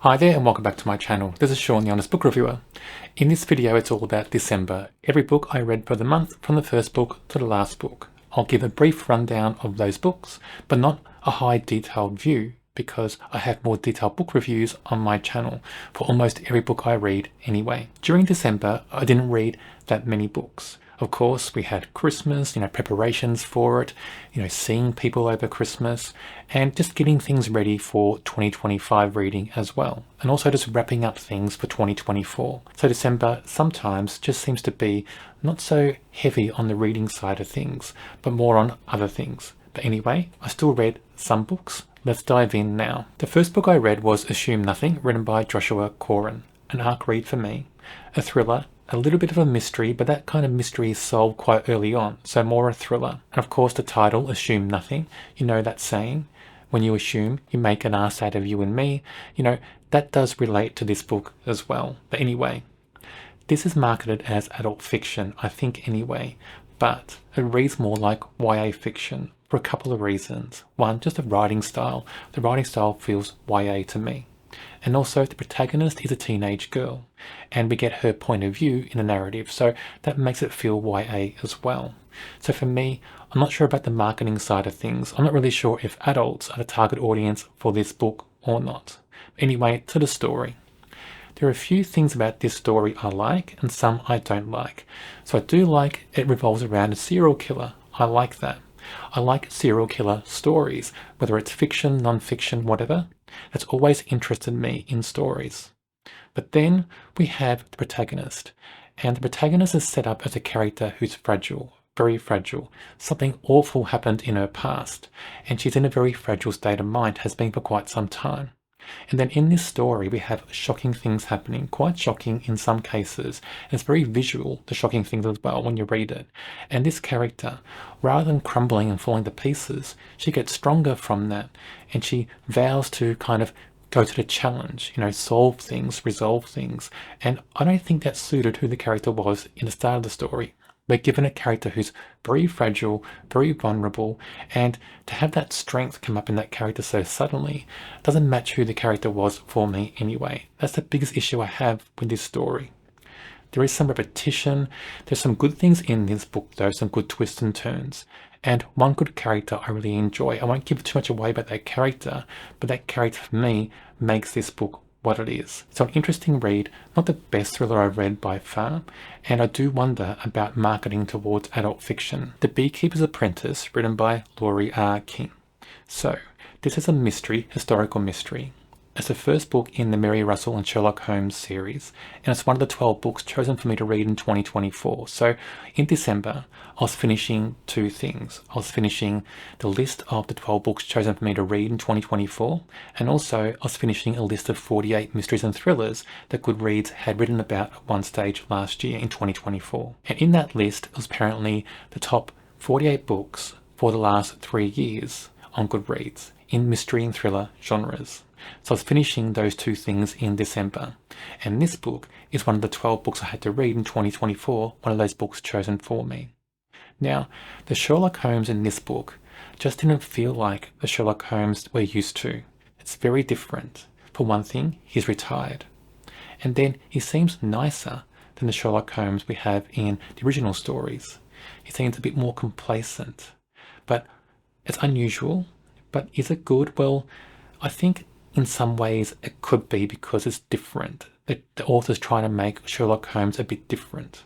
Hi there and welcome back to my channel. This is Sean, the Honest Book Reviewer. In this video it's all about December, every book I read for the month from the first book to the last book. I'll give a brief rundown of those books, but not a high detailed view because I have more detailed book reviews on my channel for almost every book I read anyway. During December I didn't read that many books. Of course, we had Christmas, preparations for it, seeing people over Christmas and just getting things ready for 2025 reading as well. And also just wrapping up things for 2024. So December sometimes just seems to be not so heavy on the reading side of things, but more on other things. But anyway, I still read some books. Let's dive in now. The first book I read was Assume Nothing, written by Joshua Corin. An arc read for me. A thriller. A little bit of a mystery, but that kind of mystery is solved quite early on, so more a thriller. And of course the title, Assume Nothing, you know that saying, when you assume, you make an ass out of you and me, that does relate to this book as well. But anyway, this is marketed as adult fiction, I think anyway, but it reads more like YA fiction for a couple of reasons. One, just the writing style. The writing style feels YA to me. And also the protagonist is a teenage girl and we get her point of view in the narrative, so that makes it feel YA as well. So for me, I'm not sure about the marketing side of things. I'm not really sure if adults are the target audience for this book or not. Anyway, to the story. There are a few things about this story I like and some I don't like. So I do like it revolves around a serial killer. I like that. I like serial killer stories, whether it's fiction, non-fiction, whatever. That's always interested me in stories. But then we have the protagonist, and the protagonist is set up as a character who's fragile, very fragile. Something awful happened in her past, and she's in a very fragile state of mind, has been for quite some time. And then in this story we have shocking things happening, quite shocking in some cases. And it's very visual, the shocking things as well when you read it. And this character, rather than crumbling and falling to pieces, she gets stronger from that. And she vows to kind of go to the challenge, solve things, resolve things. And I don't think that suited who the character was in the start of the story. We're given a character who's very fragile, very vulnerable, and to have that strength come up in that character so suddenly doesn't match who the character was for me anyway. That's the biggest issue I have with this story. There is some repetition. There's some good things in this book though, some good twists and turns. And one good character I really enjoy. I won't give too much away about that character, but that character for me makes this book what it is. So an interesting read, not the best thriller I've read by far, and I do wonder about marketing towards adult fiction. The Beekeeper's Apprentice, written by Laurie King. So, this is a mystery, historical mystery. It's the first book in the Mary Russell and Sherlock Holmes series, and it's one of the 12 books chosen for me to read in 2024. So in December, I was finishing two things. I was finishing the list of the 12 books chosen for me to read in 2024, and also I was finishing a list of 48 mysteries and thrillers that Goodreads had written about at one stage last year in 2024. And in that list was apparently the top 48 books for the last 3 years on Goodreads in mystery and thriller genres. So I was finishing those two things in December. And this book is one of the 12 books I had to read in 2024, one of those books chosen for me. Now, the Sherlock Holmes in this book just didn't feel like the Sherlock Holmes we're used to. It's very different. For one thing, he's retired. And then he seems nicer than the Sherlock Holmes we have in the original stories. He seems a bit more complacent. But it's unusual. But is it good? Well, I think in some ways it could be because it's different. The author's trying to make Sherlock Holmes a bit different.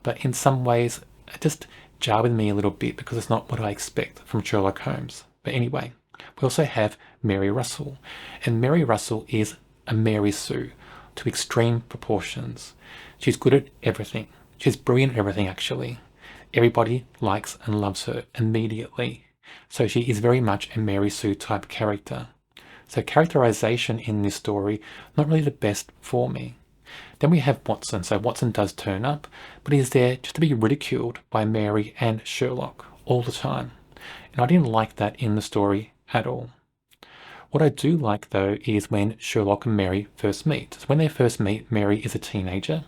But in some ways it just jarred with me a little bit because it's not what I expect from Sherlock Holmes. But anyway, we also have Mary Russell. And Mary Russell is a Mary Sue to extreme proportions. She's good at everything. She's brilliant at everything actually. Everybody likes and loves her immediately. So she is very much a Mary Sue type character. So characterization in this story, not really the best for me. Then we have Watson. So Watson does turn up, but he's there just to be ridiculed by Mary and Sherlock all the time. And I didn't like that in the story at all. What I do like though is when Sherlock and Mary first meet. So when they first meet, Mary is a teenager.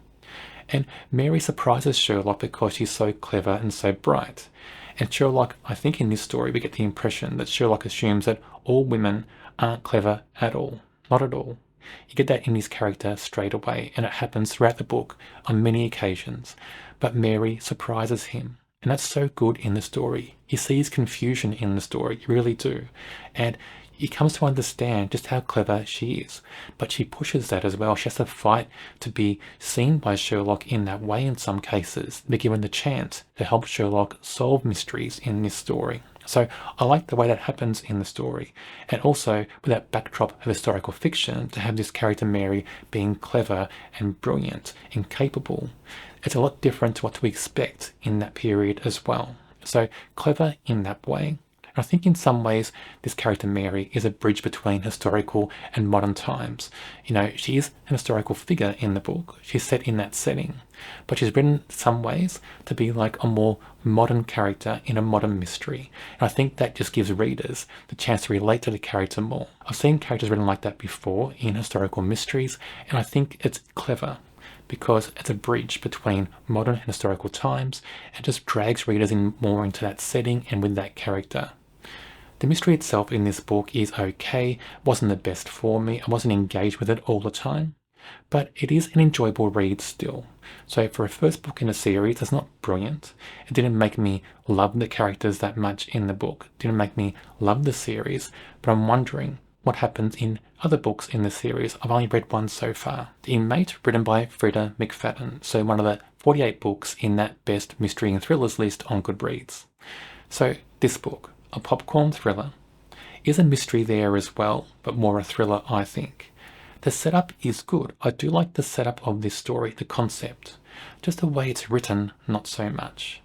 And Mary surprises Sherlock because she's so clever and so bright. And Sherlock, I think in this story, we get the impression that Sherlock assumes that all women aren't clever at all. Not at all. You get that in his character straight away, and it happens throughout the book on many occasions. But Mary surprises him, and that's so good in the story. You see his confusion in the story, you really do. And he comes to understand just how clever she is. But she pushes that as well. She has to fight to be seen by Sherlock in that way in some cases, to be given the chance to help Sherlock solve mysteries in this story. So I like the way that happens in the story. And also with that backdrop of historical fiction, to have this character Mary being clever and brilliant and capable. It's a lot different to what we expect in that period as well. So clever in that way. I think in some ways this character Mary is a bridge between historical and modern times. You know, she is an historical figure in the book. She's set in that setting. But she's written in some ways to be like a more modern character in a modern mystery. And I think that just gives readers the chance to relate to the character more. I've seen characters written like that before in historical mysteries, and I think it's clever, because it's a bridge between modern and historical times and just drags readers in more into that setting and with that character. The mystery itself in this book is okay, wasn't the best for me, I wasn't engaged with it all the time, but it is an enjoyable read still. So for a first book in a series, it's not brilliant. It didn't make me love the characters that much in the book, it didn't make me love the series, but I'm wondering what happens in other books in the series. I've only read one so far. The Inmate, written by Freida McFadden, so one of the 48 books in that best mystery and thrillers list on Goodreads. So this book, a popcorn thriller, is a mystery there as well, but more a thriller, I think. The setup is good. I do like the setup of this story, the concept. Just the way it's written, not so much.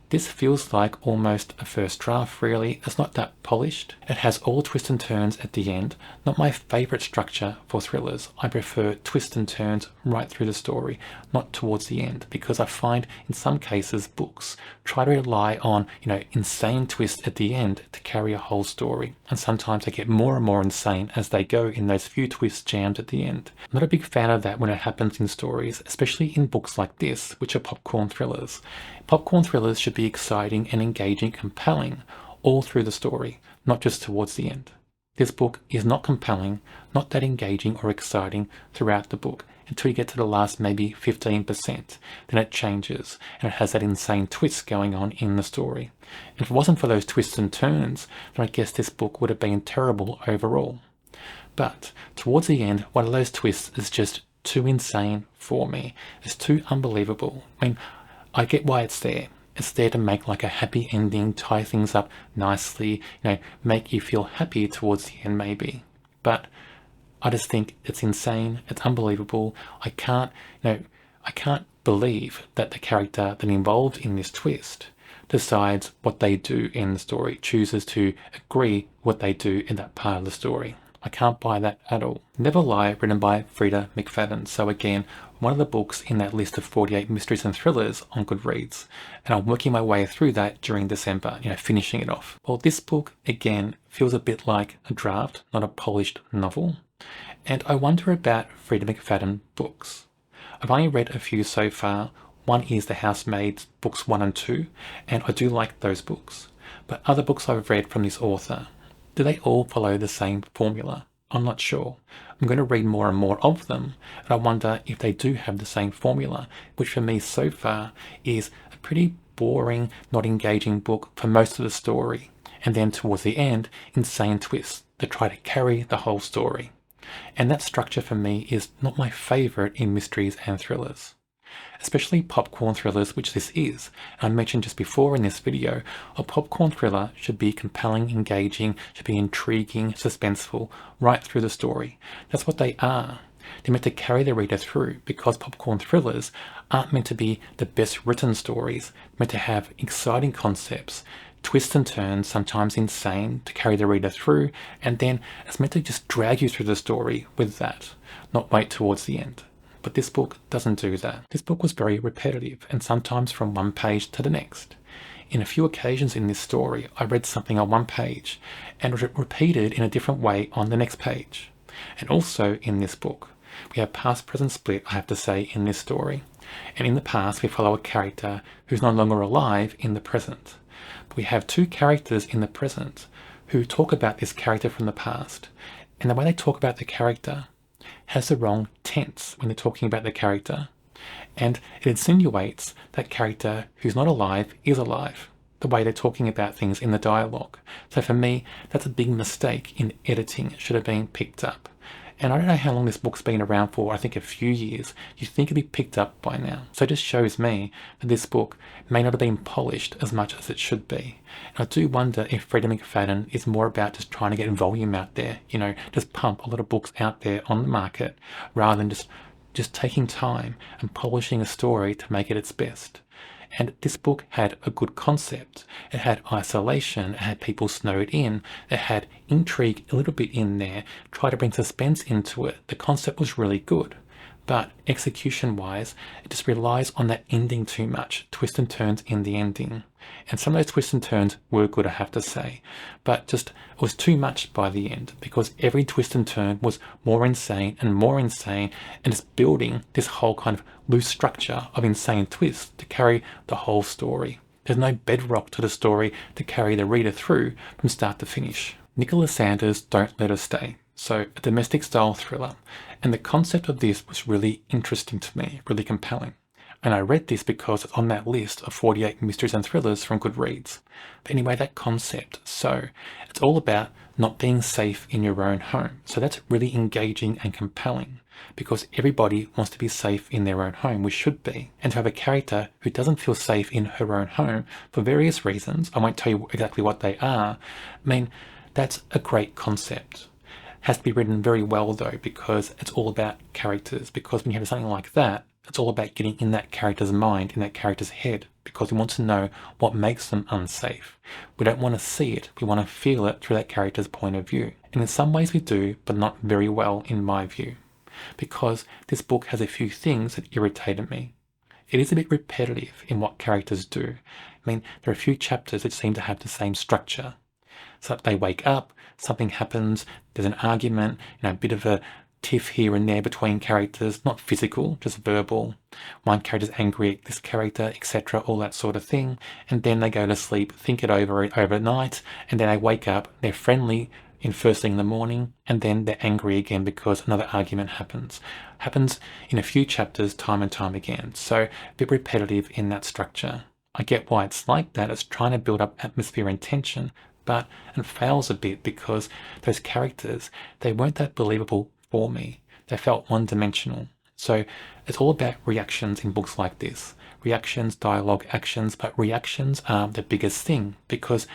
This feels like almost a first draft, really. It's not that polished. It has all twists and turns at the end. Not my favourite structure for thrillers. I prefer twists and turns right through the story, not towards the end, because I find in some cases books try to rely on, insane twists at the end to carry a whole story. And sometimes they get more and more insane as they go in those few twists jammed at the end. I'm not a big fan of that when it happens in stories, especially in books like this, which are popcorn thrillers. Popcorn thrillers should be exciting and engaging, compelling all through the story, not just towards the end. This book is not compelling, not that engaging or exciting throughout the book until you get to the last maybe 15%. Then it changes and it has that insane twist going on in the story. And if it wasn't for those twists and turns, then I guess this book would have been terrible overall. But towards the end, one of those twists is just too insane for me. It's too unbelievable. I get why it's there. It's there to make like a happy ending, tie things up nicely, make you feel happy towards the end maybe. But I just think it's insane. It's unbelievable. I can't believe that the character that involved in this twist decides what they do in the story, chooses to agree what they do in that part of the story. I can't buy that at all. Never Lie, written by Freida McFadden. So again, one of the books in that list of 48 mysteries and thrillers on Goodreads. And I'm working my way through that during December, finishing it off. Well, this book, again, feels a bit like a draft, not a polished novel. And I wonder about Freida McFadden books. I've only read a few so far. One is The Housemaids, books 1 and 2, and I do like those books. But other books I've read from this author, do they all follow the same formula? I'm not sure. I'm going to read more and more of them, and I wonder if they do have the same formula, which for me so far is a pretty boring, not engaging book for most of the story. And then towards the end, insane twists that try to carry the whole story. And that structure for me is not my favourite in mysteries and thrillers. Especially popcorn thrillers, which this is. And I mentioned just before in this video, a popcorn thriller should be compelling, engaging, should be intriguing, suspenseful, right through the story. That's what they are. They're meant to carry the reader through, because popcorn thrillers aren't meant to be the best written stories. They're meant to have exciting concepts, twists and turns, sometimes insane, to carry the reader through, and then it's meant to just drag you through the story with that, not wait towards the end. But this book doesn't do that. This book was very repetitive, and sometimes from one page to the next. In a few occasions in this story, I read something on one page, and it repeated in a different way on the next page. And also in this book, we have past-present split, I have to say, in this story. And in the past, we follow a character who's no longer alive in the present. But we have two characters in the present who talk about this character from the past. And the way they talk about the character, has the wrong tense when they're talking about the character. And it insinuates that character who's not alive is alive, the way they're talking about things in the dialogue. So for me, that's a big mistake in editing. It should have been picked up. And I don't know how long this book's been around for, I think a few years. You'd think it'd be picked up by now. So it just shows me that this book may not have been polished as much as it should be. And I do wonder if Freida McFadden is more about just trying to get volume out there, just pump a lot of books out there on the market, rather than just taking time and polishing a story to make it its best. And this book had a good concept. It had isolation, it had people snowed in, it had intrigue a little bit in there, try to bring suspense into it. The concept was really good. But execution-wise, it just relies on that ending too much, twists and turns in the ending. And some of those twists and turns were good, I have to say. But just, it was too much by the end, because every twist and turn was more insane, and it's building this whole kind of loose structure of insane twists to carry the whole story. There's no bedrock to the story to carry the reader through from start to finish. Nicola Sanders' Don't Let Her Stay. So, a domestic style thriller. And the concept of this was really interesting to me, really compelling. And I read this because it's on that list of 48 mysteries and thrillers from Goodreads. But anyway, that concept. So, it's all about not being safe in your own home. So that's really engaging and compelling, because everybody wants to be safe in their own home, we should be. And to have a character who doesn't feel safe in her own home for various reasons, I won't tell you exactly what they are, that's a great concept. Has to be written very well though, because it's all about characters. Because when you have something like that, it's all about getting in that character's mind, in that character's head, because we want to know what makes them unsafe. We don't want to see it, we want to feel it through that character's point of view. And in some ways we do, but not very well in my view. Because this book has a few things that irritated me. It is a bit repetitive in what characters do. There are a few chapters that seem to have the same structure. So they wake up, something happens, there's an argument, a bit of a tiff here and there between characters, not physical, just verbal. One character's angry at this character, etc., all that sort of thing. And then they go to sleep, think it over overnight, and then they wake up, they're friendly in first thing in the morning, and then they're angry again because another argument happens. Happens in a few chapters time and time again. So a bit repetitive in that structure. I get why it's like that. It's trying to build up atmosphere and tension, but it fails a bit because those characters, they weren't that believable for me. They felt one-dimensional. So it's all about reactions in books like this. Reactions, dialogue, actions, but reactions are the biggest thing, because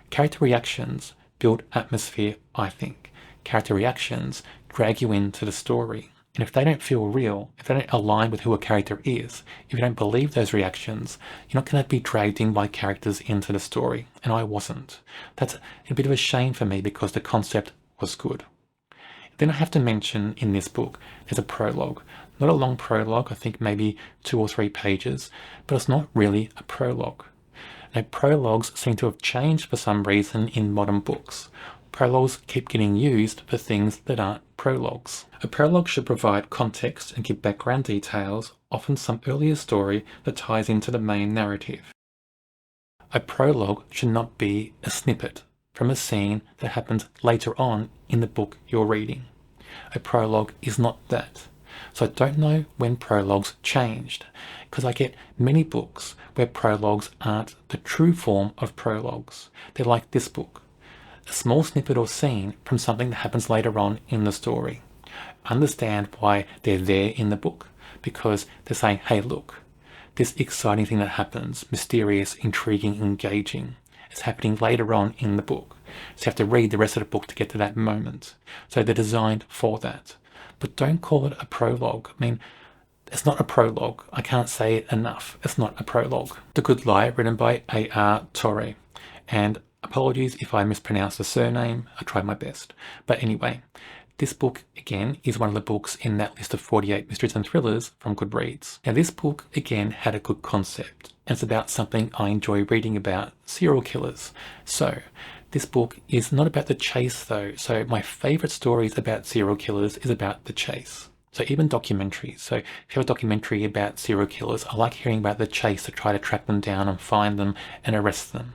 character reactions build atmosphere, I think. Character reactions drag you into the story. And if they don't feel real, if they don't align with who a character is, if you don't believe those reactions, you're not going to be dragged in by characters into the story. And I wasn't. That's a bit of a shame for me because the concept was good. Then I have to mention in this book, there's a prologue. Not a long prologue, I think maybe 2 or 3 pages, but it's not really a prologue. Now, prologues seem to have changed for some reason in modern books. Prologues keep getting used for things that aren't prologues. A prologue should provide context and give background details, often some earlier story that ties into the main narrative. A prologue should not be a snippet from a scene that happens later on in the book you're reading. A prologue is not that. So I don't know when prologues changed, because I get many books where prologues aren't the true form of prologues. They're like this book. A small snippet or scene from something that happens later on in the story. Understand why they're there in the book, because they're saying, hey look, this exciting thing that happens, mysterious, intriguing, engaging, is happening later on in the book. So you have to read the rest of the book to get to that moment. So they're designed for that. But don't call it a prologue. It's not a prologue. I can't say it enough. It's not a prologue. The Good Lie, written by A R Torre. And apologies if I mispronounced the surname. I tried my best. But anyway, this book, again, is one of the books in that list of 48 mysteries and thrillers from Goodreads. Now, this book, again, had a good concept. And it's about something I enjoy reading about, serial killers. So, this book is not about the chase, though. So, my favourite stories about serial killers is about the chase. So even documentaries. So if you have a documentary about serial killers, I like hearing about the chase to try to track them down and find them and arrest them.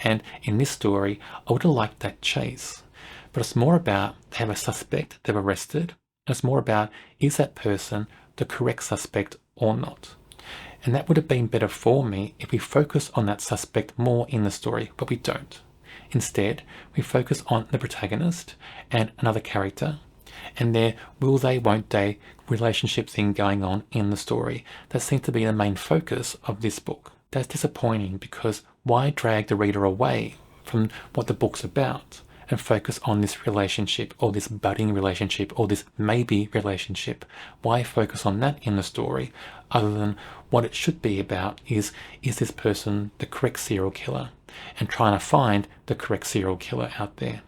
And in this story, I would have liked that chase. But it's more about they have a suspect they've arrested, It's more about, is that person the correct suspect or not? And that would have been better for me if we focus on that suspect more in the story, but we don't. Instead, we focus on the protagonist and another character and their will they, won't they relationship thing going on in the story. That seems to be the main focus of this book. That's disappointing, because why drag the reader away from what the book's about and focus on this relationship, or this budding relationship, or this maybe relationship? Why focus on that in the story, other than what it should be about is this person the correct serial killer, and trying to find the correct serial killer out there?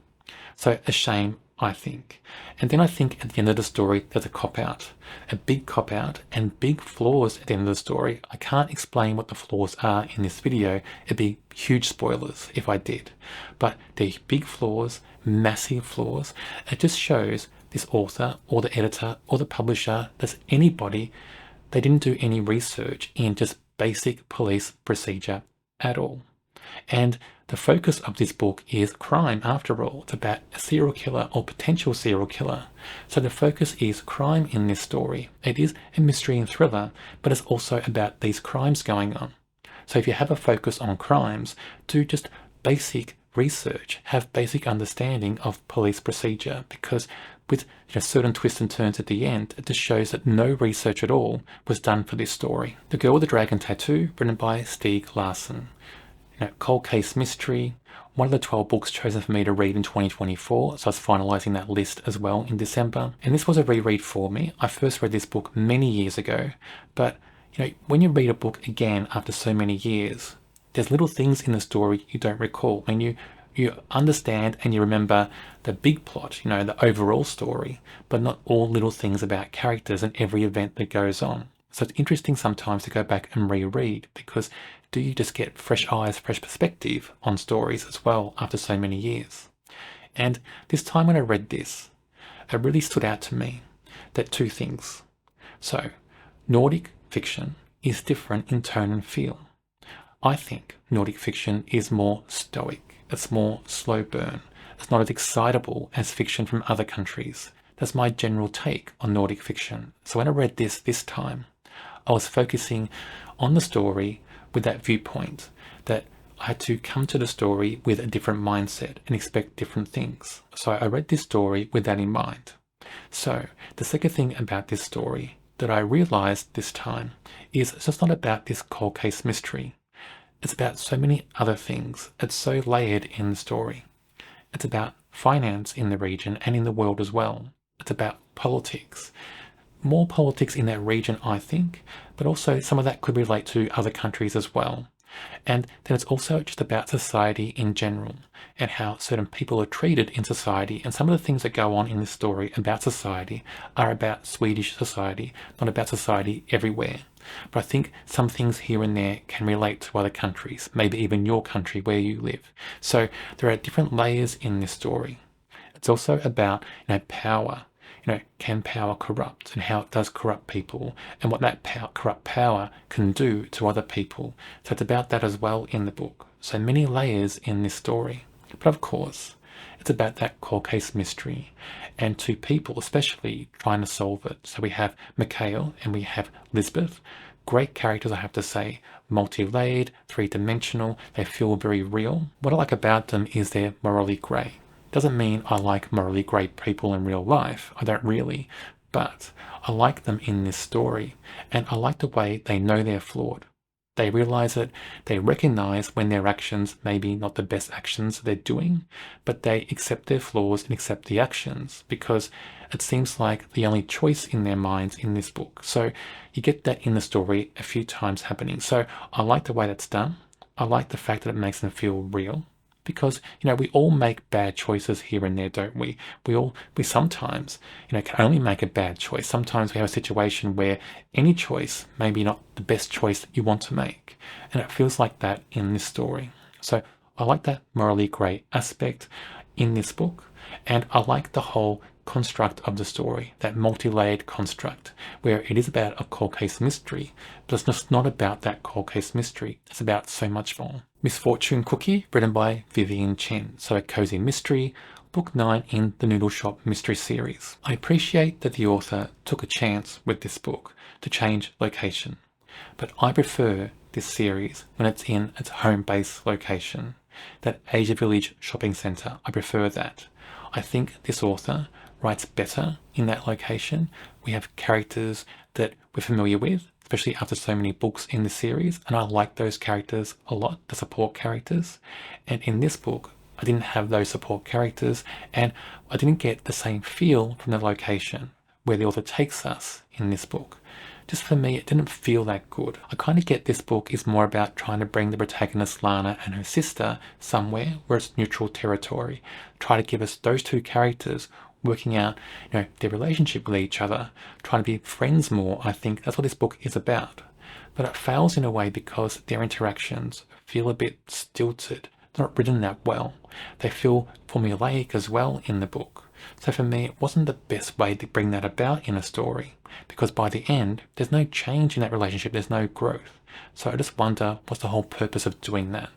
So a shame, I think. And then I think at the end of the story, there's a cop-out. A big cop-out and big flaws at the end of the story. I can't explain what the flaws are in this video. It'd be huge spoilers if I did. But they're big flaws, massive flaws. It just shows this author or the editor or the publisher, that's anybody, they didn't do any research in just basic police procedure at all. And the focus of this book is crime, after all. It's about a serial killer or potential serial killer. So the focus is crime in this story. It is a mystery and thriller, but it's also about these crimes going on. So if you have a focus on crimes, do just basic research, have basic understanding of police procedure, because with certain twists and turns at the end, it just shows that no research at all was done for this story. The Girl with the Dragon Tattoo, written by Stige Larsson. Cold Case Mystery, one of the 12 books chosen for me to read in 2024, so I was finalising that list as well in December. And this was a reread for me. I first read this book many years ago, but when you read a book again after so many years, there's little things in the story you don't recall. I mean, you understand and you remember the big plot, the overall story, but not all little things about characters and every event that goes on. So it's interesting sometimes to go back and reread, because do you just get fresh eyes, fresh perspective on stories as well after so many years? And this time when I read this, it really stood out to me that two things. So Nordic fiction is different in tone and feel. I think Nordic fiction is more stoic. It's more slow burn. It's not as excitable as fiction from other countries. That's my general take on Nordic fiction. So when I read this time, I was focusing on the story with that viewpoint, that I had to come to the story with a different mindset and expect different things. So I read this story with that in mind. So the second thing about this story that I realized this time is it's just not about this cold case mystery. It's about so many other things. It's so layered in the story. It's about finance in the region and in the world as well. It's about politics. More politics in that region, I think, but also some of that could relate to other countries as well. And then it's also just about society in general and how certain people are treated in society. And some of the things that go on in this story about society are about Swedish society, not about society everywhere. But I think some things here and there can relate to other countries, maybe even your country where you live. So there are different layers in this story. It's also about power. Can power corrupt, and how it does corrupt people, and what that corrupt power can do to other people. So it's about that as well in the book. So many layers in this story. But of course, it's about that cold case mystery and two people especially trying to solve it. So we have Mikhail and we have Lisbeth. Great characters, I have to say. Multi-layered, three-dimensional. They feel very real. What I like about them is they're morally grey. Doesn't mean I like morally grey people in real life. I don't really. But I like them in this story. And I like the way they know they're flawed. They realize it. They recognize when their actions may be not the best actions they're doing, but they accept their flaws and accept the actions, because it seems like the only choice in their minds in this book. So you get that in the story a few times happening. So I like the way that's done. I like the fact that it makes them feel real. Because, we all make bad choices here and there, don't we? We sometimes, can only make a bad choice. Sometimes we have a situation where any choice may be not the best choice that you want to make. And it feels like that in this story. So I like that morally grey aspect in this book. And I like the whole construct of the story, that multi-layered construct, where it is about a cold case mystery, but it's just not about that cold case mystery. It's about so much more. Misfortune Cookie, written by Vivien Chien. So a cozy mystery, book 9 in the Noodle Shop mystery series. I appreciate that the author took a chance with this book to change location, but I prefer this series when it's in its home base location. That Asia Village shopping centre, I prefer that. I think this author writes better in that location. We have characters that we're familiar with, especially after so many books in the series, and I like those characters a lot, the support characters. And in this book, I didn't have those support characters, and I didn't get the same feel from the location where the author takes us in this book. Just for me, it didn't feel that good. I kind of get this book is more about trying to bring the protagonist Lana and her sister somewhere where it's neutral territory. Try to give us those two characters working out, their relationship with each other, trying to be friends more. I think that's what this book is about. But it fails in a way because their interactions feel a bit stilted. They're not written that well. They feel formulaic as well in the book. So for me, it wasn't the best way to bring that about in a story, because by the end, there's no change in that relationship, there's no growth. So I just wonder, what's the whole purpose of doing that?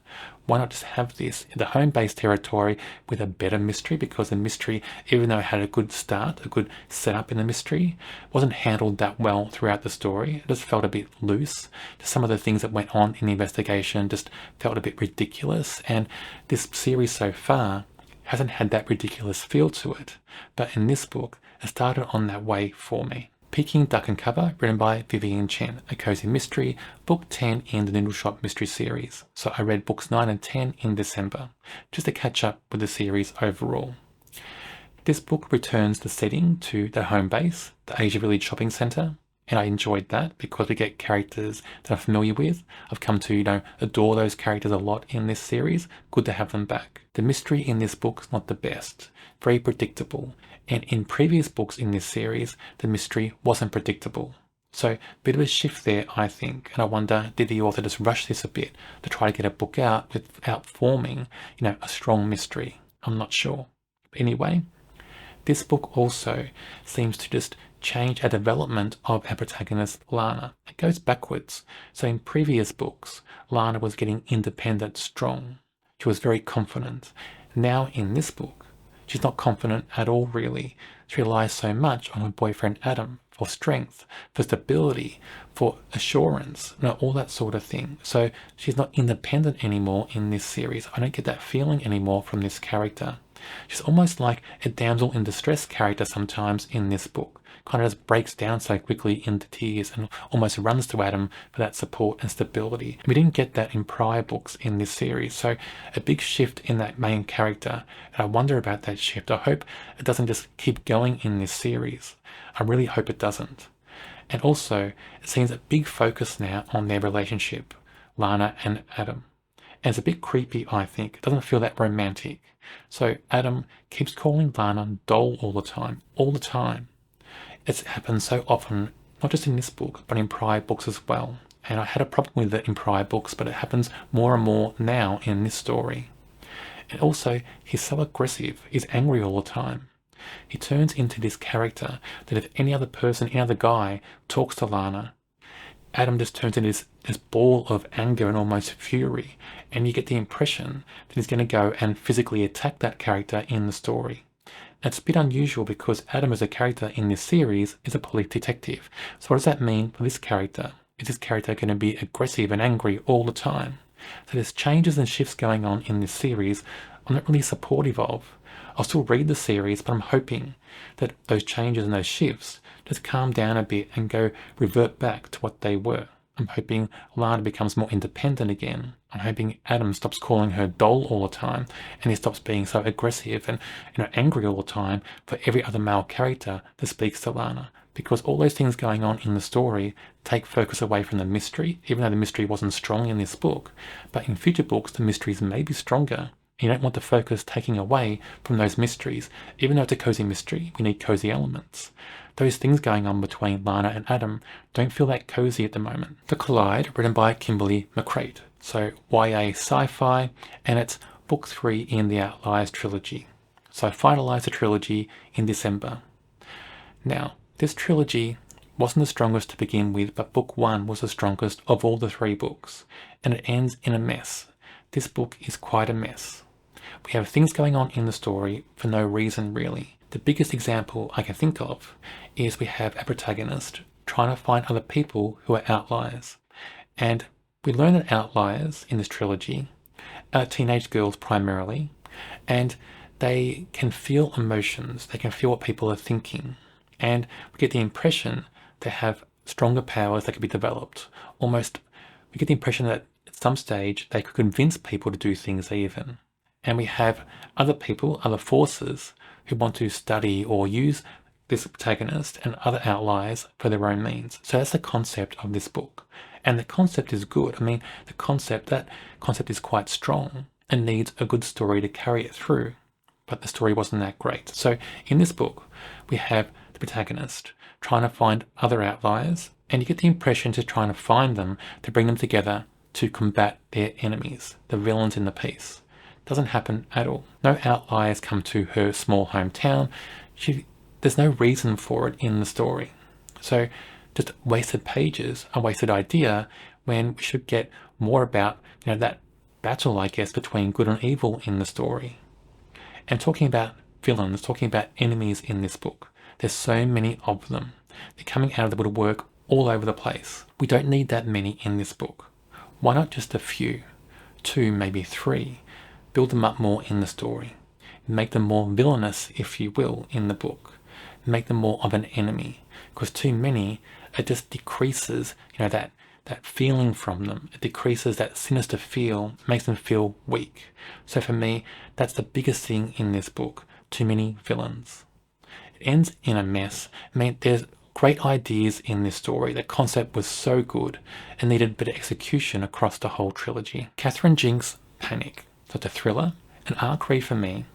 Why not just have this in the home-based territory with a better mystery? Because the mystery, even though it had a good start, a good setup in the mystery, wasn't handled that well throughout the story. It just felt a bit loose. Just some of the things that went on in the investigation just felt a bit ridiculous. And this series so far hasn't had that ridiculous feel to it. But in this book, it started on that way for me. Peking Duck and Cover, written by Vivien Chien, a cozy mystery, book 10 in the Noodle Shop mystery series. So I read books 9 and 10 in December, just to catch up with the series overall. This book returns the setting to the home base, the Asia Village shopping centre, and I enjoyed that because we get characters that I'm familiar with. I've come to, adore those characters a lot in this series. Good to have them back. The mystery in this book is not the best. Very predictable. And in previous books in this series, the mystery wasn't predictable. So a bit of a shift there, I think. And I wonder, did the author just rush this a bit to try to get a book out without forming, a strong mystery? I'm not sure. But anyway, this book also seems to just change a development of our protagonist, Lana. It goes backwards. So in previous books, Lana was getting independent, strong. She was very confident. Now in this book, she's not confident at all, really. She relies so much on her boyfriend, Adam, for strength, for stability, for assurance, all that sort of thing. So she's not independent anymore in this series. I don't get that feeling anymore from this character. She's almost like a damsel in distress character sometimes in this book. Kind of just breaks down so quickly into tears and almost runs to Adam for that support and stability. We didn't get that in prior books in this series, so a big shift in that main character, and I wonder about that shift. I hope it doesn't just keep going in this series. I really hope it doesn't. And also, it seems a big focus now on their relationship, Lana and Adam. And it's a bit creepy, I think. It doesn't feel that romantic. So Adam keeps calling Lana doll all the time. It's happened so often, not just in this book, but in prior books as well. And I had a problem with it in prior books, but it happens more and more now in this story. And also, he's so aggressive, he's angry all the time. He turns into this character that if any other person, any other guy, talks to Lana, Adam just turns into this ball of anger and almost fury, and you get the impression that he's going to go and physically attack that character in the story. It's a bit unusual because Adam as a character in this series is a police detective. So what does that mean for this character? Is this character going to be aggressive and angry all the time? So there's changes and shifts going on in this series I'm not really supportive of. I'll still read the series, but I'm hoping that those changes and those shifts just calm down a bit and revert back to what they were. I'm hoping Lana becomes more independent again. I'm hoping Adam stops calling her doll all the time and he stops being so aggressive and angry all the time for every other male character that speaks to Lana. Because all those things going on in the story take focus away from the mystery, even though the mystery wasn't strong in this book. But in future books, the mysteries may be stronger. You don't want the focus taking away from those mysteries. Even though it's a cozy mystery, we need cozy elements. Those things going on between Lana and Adam don't feel that cozy at the moment. The Collide, written by Kimberly McCreight. So YA sci-fi, and it's book 3 in the Outliers trilogy. So I finalised the trilogy in December. Now, this trilogy wasn't the strongest to begin with, but book 1 was the strongest of all the 3 books, and it ends in a mess. This book is quite a mess. We have things going on in the story for no reason really. The biggest example I can think of is we have a protagonist trying to find other people who are outliers. And we learn that outliers in this trilogy are teenage girls primarily, and they can feel emotions, they can feel what people are thinking, and we get the impression they have stronger powers that could be developed. Almost, we get the impression that at some stage they could convince people to do things even. And we have other people, other forces, who want to study or use this protagonist and other outliers for their own means. So that's the concept of this book. And the concept is good. I mean, that concept is quite strong and needs a good story to carry it through. But the story wasn't that great. So in this book, we have the protagonist trying to find other outliers, and you get the impression she's trying to find them to bring them together to combat their enemies, the villains in the piece. Doesn't happen at all. No outliers come to her small hometown. There's no reason for it in the story. So just wasted pages, a wasted idea, when we should get more about that battle, I guess, between good and evil in the story. And talking about villains, talking about enemies in this book, there's so many of them. They're coming out of the woodwork all over the place. We don't need that many in this book. Why not just a few? 2, maybe 3. Build them up more in the story. Make them more villainous, if you will, in the book. Make them more of an enemy. Because too many, it just decreases, that feeling from them. It decreases that sinister feel, makes them feel weak. So for me, that's the biggest thing in this book. Too many villains. It ends in a mess. I mean, there's great ideas in this story. The concept was so good and needed a bit of execution across the whole trilogy. Catherine Jinks' Panic. So it's a thriller, an arc read for me.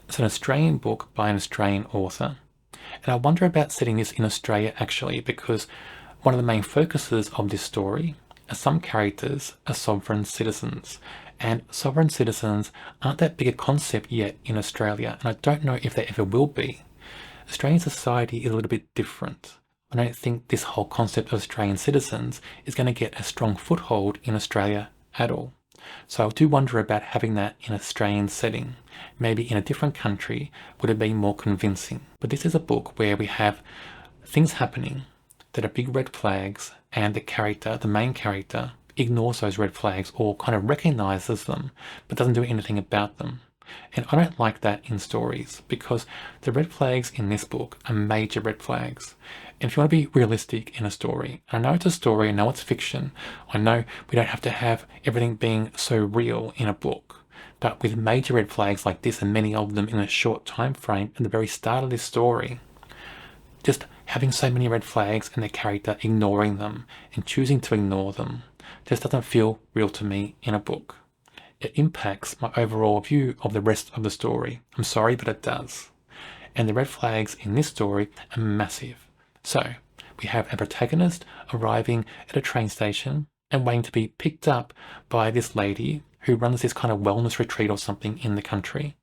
It's an Australian book by an Australian author. And I wonder about setting this in Australia actually, because one of the main focuses of this story are some characters are sovereign citizens. And sovereign citizens aren't that big a concept yet in Australia, and I don't know if they ever will be. Australian society is a little bit different. I don't think this whole concept of Australian citizens is going to get a strong foothold in Australia at all. So I do wonder about having that in an Australian setting. Maybe in a different country would it be more convincing. But this is a book where we have things happening that are big red flags, and the main character, ignores those red flags or kind of recognizes them but doesn't do anything about them. And I don't like that in stories, because the red flags in this book are major red flags. And if you want to be realistic in a story, I know it's a story, I know it's fiction, I know we don't have to have everything being so real in a book, but with major red flags like this, and many of them in a short time frame at the very start of this story, just having so many red flags and the character ignoring them and choosing to ignore them just doesn't feel real to me in a book. It impacts my overall view of the rest of the story. I'm sorry, but it does. And the red flags in this story are massive. So, we have a protagonist arriving at a train station and waiting to be picked up by this lady who runs this kind of wellness retreat or something in the country.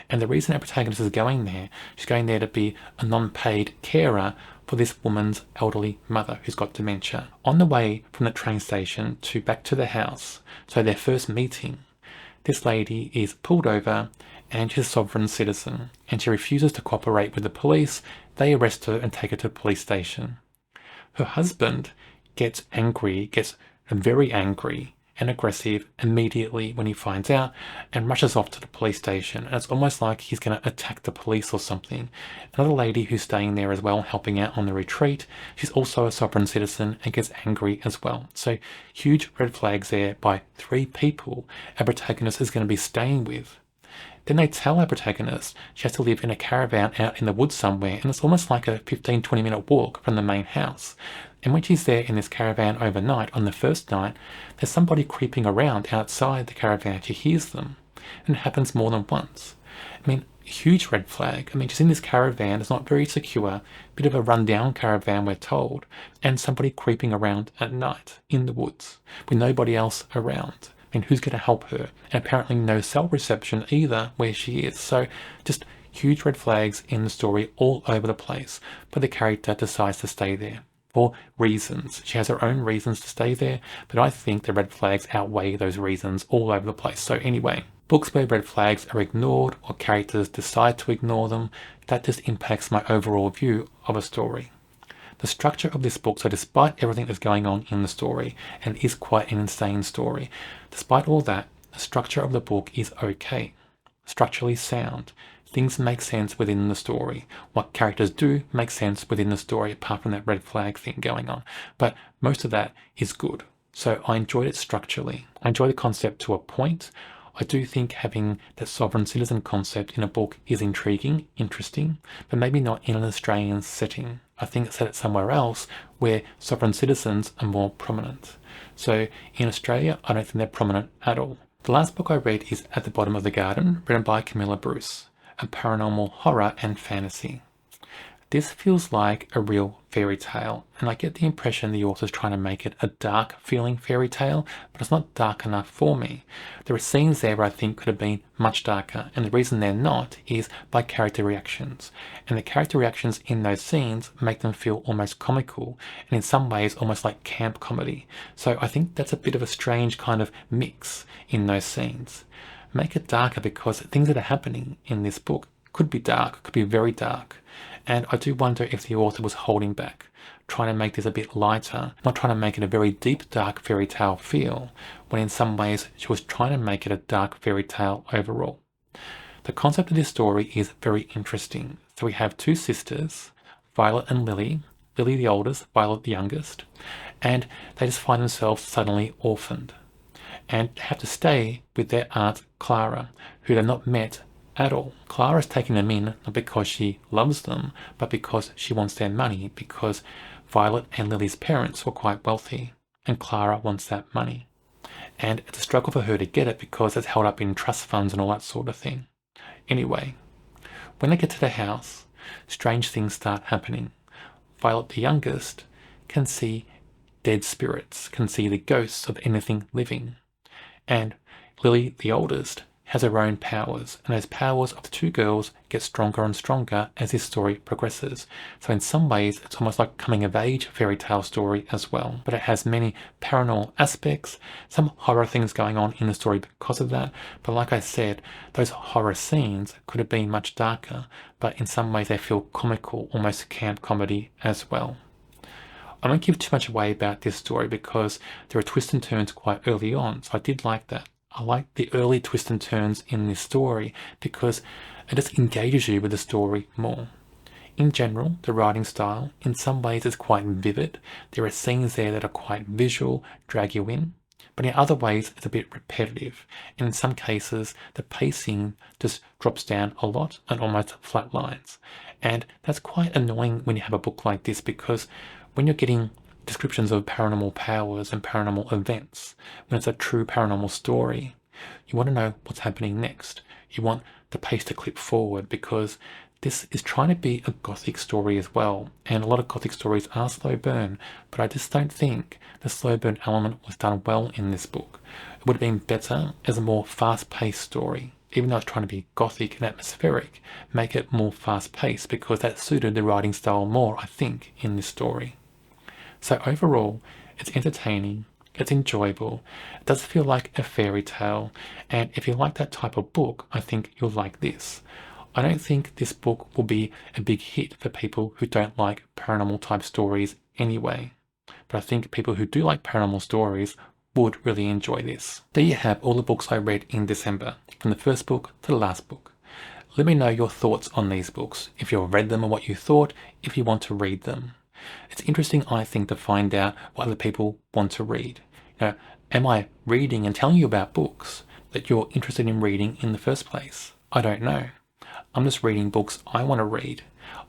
And the reason our protagonist is going there, she's going there to be a non-paid carer for this woman's elderly mother who's got dementia. On the way from the train station back to the house, so their first meeting, this lady is pulled over and she's a sovereign citizen, and she refuses to cooperate with the police. They arrest her and take her to the police station. Her husband gets very angry and aggressive immediately when he finds out, and rushes off to the police station. And it's almost like he's going to attack the police or something. Another lady who's staying there as well, helping out on the retreat, she's also a sovereign citizen and gets angry as well. So huge red flags there by 3 people our protagonist is going to be staying with. Then they tell our protagonist she has to live in a caravan out in the woods somewhere, and it's almost like a 15-20 minute walk from the main house. And when she's there in this caravan overnight, on the first night, there's somebody creeping around outside the caravan. She hears them, and it happens more than once. I mean, huge red flag. I mean, she's in this caravan, it's not very secure, bit of a rundown caravan we're told, and somebody creeping around at night in the woods with nobody else around. I mean, who's going to help her? And apparently no cell reception either where she is. So just huge red flags in the story all over the place. But the character decides to stay there for reasons. She has her own reasons to stay there, but I think the red flags outweigh those reasons all over the place. So anyway, Books where red flags are ignored or characters decide to ignore them, that just impacts my overall view of a story. The structure of this book, so despite everything that's going on in the story, and it is quite an insane story, despite all that, the structure of the book is okay. Structurally sound. Things make sense within the story. What characters do make sense within the story, apart from that red flag thing going on. But most of that is good. So I enjoyed it structurally. I enjoy the concept to a point. I do think having that sovereign citizen concept in a book is intriguing, interesting, but maybe not in an Australian setting. I think it's set it somewhere else where sovereign citizens are more prominent. So in Australia, I don't think they're prominent at all. The last book I read is At the Bottom of the Garden, written by Camilla Bruce, a paranormal horror and fantasy. This feels like a real fairy tale, and I get the impression the author's trying to make it a dark feeling fairy tale, but it's not dark enough for me. There are scenes there where I think could have been much darker, and the reason they're not is by character reactions. And the character reactions in those scenes make them feel almost comical, and in some ways almost like camp comedy. So I think that's a bit of a strange kind of mix in those scenes. Make it darker because things that are happening in this book could be dark, could be very dark. And I do wonder if the author was holding back, trying to make this a bit lighter, not trying to make it a very deep, dark fairy tale feel, when in some ways she was trying to make it a dark fairy tale overall. The concept of this story is very interesting. So we have two sisters, Violet and Lily, Lily the oldest, Violet the youngest, and they just find themselves suddenly orphaned and have to stay with their aunt Clara, who they've not met at all. Clara's taking them in not because she loves them, but because she wants their money, because Violet and Lily's parents were quite wealthy, and Clara wants that money. And it's a struggle for her to get it because it's held up in trust funds and all that sort of thing. Anyway, when they get to the house, strange things start happening. Violet the youngest can see dead spirits, can see the ghosts of anything living. And Lily the oldest has her own powers, and those powers of the two girls get stronger and stronger as this story progresses. So in some ways, it's almost like a coming of age fairy tale story as well. But it has many paranormal aspects, some horror things going on in the story because of that. But like I said, those horror scenes could have been much darker, but in some ways they feel comical, almost camp comedy as well. I won't give too much away about this story because there are twists and turns quite early on, so I did like that. I like the early twists and turns in this story because it just engages you with the story more. In general, the writing style, in some ways, is quite vivid. There are scenes there that are quite visual, drag you in, but in other ways, it's a bit repetitive. And in some cases, the pacing just drops down a lot and almost flat lines. And that's quite annoying when you have a book like this because when you're getting descriptions of paranormal powers and paranormal events, when it's a true paranormal story, you want to know what's happening next. You want the pace to clip forward because this is trying to be a gothic story as well, and a lot of gothic stories are slow burn, but I just don't think the slow burn element was done well in this book. It would have been better as a more fast-paced story. Even though it's trying to be gothic and atmospheric, make it more fast-paced because that suited the writing style more, I think, in this story. So overall, it's entertaining, it's enjoyable, it does feel like a fairy tale, and if you like that type of book, I think you'll like this. I don't think this book will be a big hit for people who don't like paranormal type stories anyway, but I think people who do like paranormal stories would really enjoy this. There you have all the books I read in December, from the first book to the last book. Let me know your thoughts on these books, if you've read them or what you thought, if you want to read them. It's interesting, I think, to find out what other people want to read. Am I reading and telling you about books that you're interested in reading in the first place? I don't know. I'm just reading books I want to read.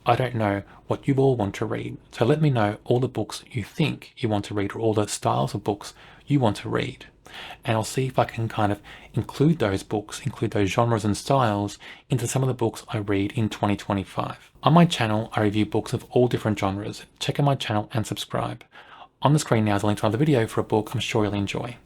I don't know what you all want to read. So let me know all the books you think you want to read or all the styles of books you want to read. And I'll see if I can kind of include those books, include those genres and styles into some of the books I read in 2025. On my channel, I review books of all different genres. Check out my channel and subscribe. On the screen now is a link to another video for a book I'm sure you'll enjoy.